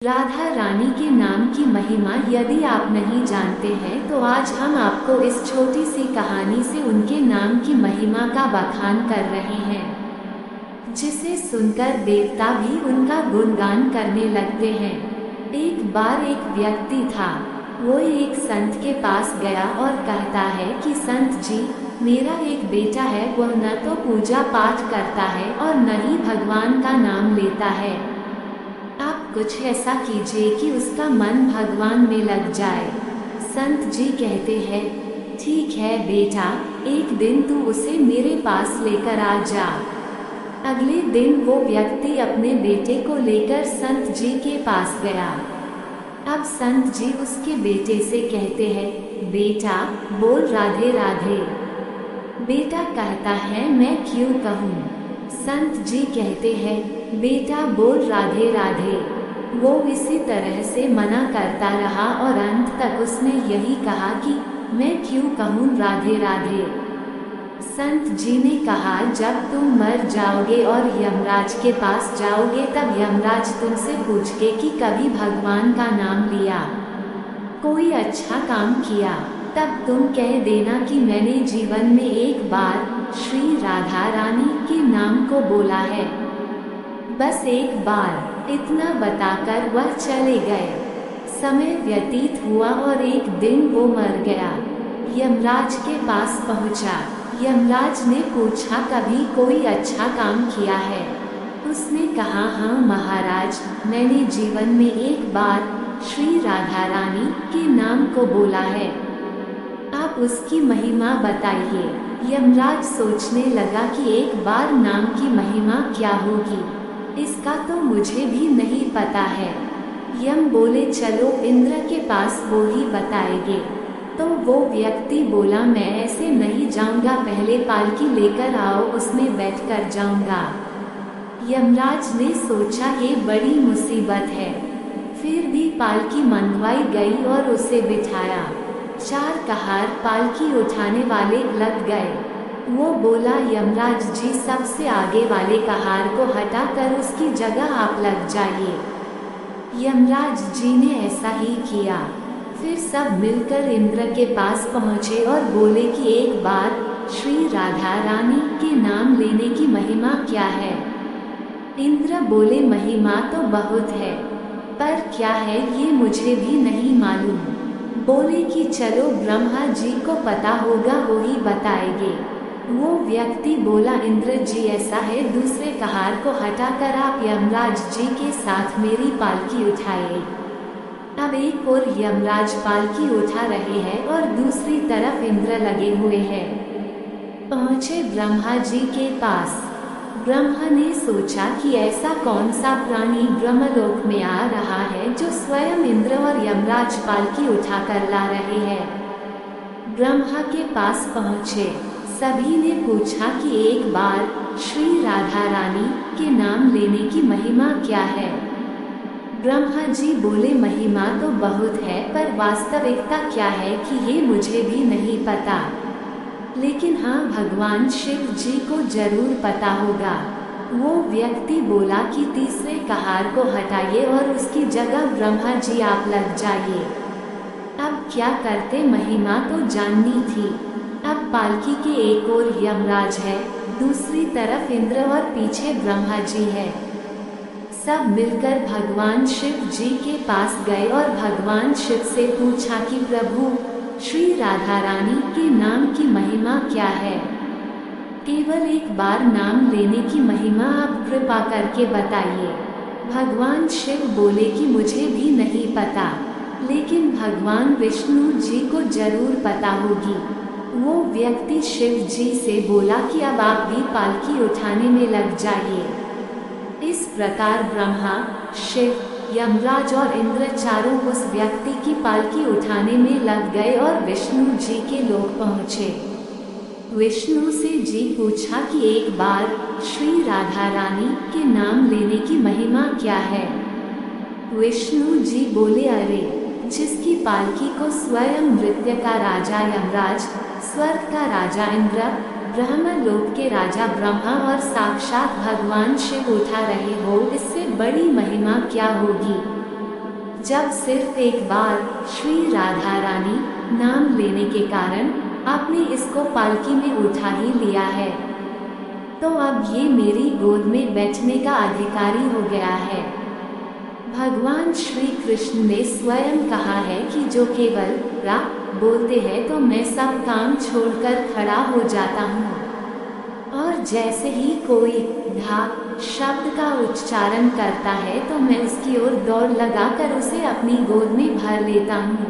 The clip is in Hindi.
राधा रानी के नाम की महिमा यदि आप नहीं जानते हैं तो आज हम आपको इस छोटी सी कहानी से उनके नाम की महिमा का बखान कर रहे हैं, जिसे सुनकर देवता भी उनका गुणगान करने लगते हैं। एक बार एक व्यक्ति था। वो एक संत के पास गया और कहता है कि संत जी, मेरा एक बेटा है, वह न तो पूजा पाठ करता है और न ही भगवान का नाम लेता है। आप कुछ ऐसा कीजिए कि उसका मन भगवान में लग जाए। संत जी कहते हैं, ठीक है बेटा, एक दिन तू उसे मेरे पास लेकर आ जा। अगले दिन वो व्यक्ति अपने बेटे को लेकर संत जी के पास गया। अब संत जी उसके बेटे से कहते हैं, बेटा बोल राधे राधे। बेटा कहता है, मैं क्यों कहूँ। संत जी कहते हैं, बेटा बोल राधे राधे। वो इसी तरह से मना करता रहा और अंत तक उसने यही कहा कि मैं क्यों कहूँ राधे राधे। संत जी ने कहा, जब तुम मर जाओगे और यमराज के पास जाओगे तब यमराज तुमसे पूछे कि कभी भगवान का नाम लिया, कोई अच्छा काम किया, तब तुम कह देना कि मैंने जीवन में एक बार श्री राधा रानी के नाम को बोला है, बस एक बार। इतना बताकर वह चले गए। समय व्यतीत हुआ और एक दिन वो मर गया। यमराज के पास पहुंचा। यमराज ने पूछा, कभी कोई अच्छा काम किया है। उसने कहा, हाँ महाराज, मैंने जीवन में एक बार श्री राधा रानी के नाम को बोला है, आप उसकी महिमा बताइए। यमराज सोचने लगा कि एक बार नाम की महिमा क्या होगी, इसका तो मुझे भी नहीं पता है। यम बोले, चलो इंद्र के पास, वो ही बताएंगे। तो वो व्यक्ति बोला, मैं ऐसे नहीं जाऊंगा, पहले पालकी लेकर आओ, उसमें बैठकर जाऊंगा। यमराज ने सोचा ये बड़ी मुसीबत है, फिर भी पालकी मंगवाई गई और उसे बिठाया। 4 कहार पालकी उठाने वाले लग गए। वो बोला, यमराज जी, सबसे आगे वाले कहार को हटाकर उसकी जगह आप लग जाइए। यमराज जी ने ऐसा ही किया। फिर सब मिलकर इंद्र के पास पहुँचे और बोले कि एक बार श्री राधा रानी के नाम लेने की महिमा क्या है। इंद्र बोले, महिमा तो बहुत है, पर क्या है ये मुझे भी नहीं मालूम। बोले कि चलो ब्रह्मा जी को पता होगा, वो ही बताएंगे। वो व्यक्ति बोला, इंद्र जी ऐसा है, दूसरे कहार को हटाकर आप यमराज जी के साथ मेरी पालकी उठाए। अब एक और यमराज पालकी उठा रहे हैं और दूसरी तरफ इंद्र लगे हुए हैं। पहुँचे ब्रह्मा जी के पास। ब्रह्मा ने सोचा कि ऐसा कौन सा प्राणी ब्रह्मलोक में आ रहा है जो स्वयं इंद्र और यमराज पालकी उठाकर ला रहे हैं। ब्रह्मा के पास पहुँचे। सभी ने पूछा कि एक बार श्री राधा रानी के नाम लेने की महिमा क्या है। ब्रह्मा जी बोले, महिमा तो बहुत है, पर वास्तविकता क्या है कि ये मुझे भी नहीं पता, लेकिन हाँ भगवान शिव जी को जरूर पता होगा। वो व्यक्ति बोला कि तीसरे कहार को हटाइए और उसकी जगह ब्रह्मा जी आप लग जाइए। अब क्या करते, महिमा तो जाननी थी। अब पालकी के एक ओर यमराज है, दूसरी तरफ इंद्र और पीछे ब्रह्मा जी है। सब मिलकर भगवान शिव जी के पास गए और भगवान शिव से पूछा कि प्रभु, श्री राधा रानी के नाम की महिमा क्या है। केवल एक बार नाम लेने की महिमा आप कृपा करके बताइए। भगवान शिव बोले कि मुझे भी नहीं पता, लेकिन भगवान विष्णु जी को जरूर पता होगी। वो व्यक्ति शिव जी से बोला कि अब आप भी पालकी उठाने में लग जाइए। इस प्रकार ब्रह्मा, शिव, यमराज और इंद्र चारों उस व्यक्ति की पालकी उठाने में लग गए और विष्णु जी के लोक पहुँचे। विष्णु से जी पूछा कि एक बार श्री राधा रानी के नाम लेने की महिमा क्या है। विष्णु जी बोले, अरे, जिसकी पालकी को स्वयं नृत्य का राजा यमराज, स्वर्ग का राजा इंद्र, ब्रह्मलोक के राजा ब्रह्मा और साक्षात भगवान शिव उठा रहे हो, इससे बड़ी महिमा क्या होगी। जब सिर्फ एक बार श्री राधा रानी नाम लेने के कारण आपने इसको पालकी में उठा ही लिया है, तो अब ये मेरी गोद में बैठने का अधिकारी हो गया है। भगवान श्री कृष्ण ने स्वयं कहा है कि जो केवल रा बोलते हैं तो मैं सब काम छोड़कर खड़ा हो जाता हूँ, और जैसे ही कोई धा शब्द का उच्चारण करता है तो मैं उसकी ओर दौड़ लगाकर उसे अपनी गोद में भर लेता हूँ।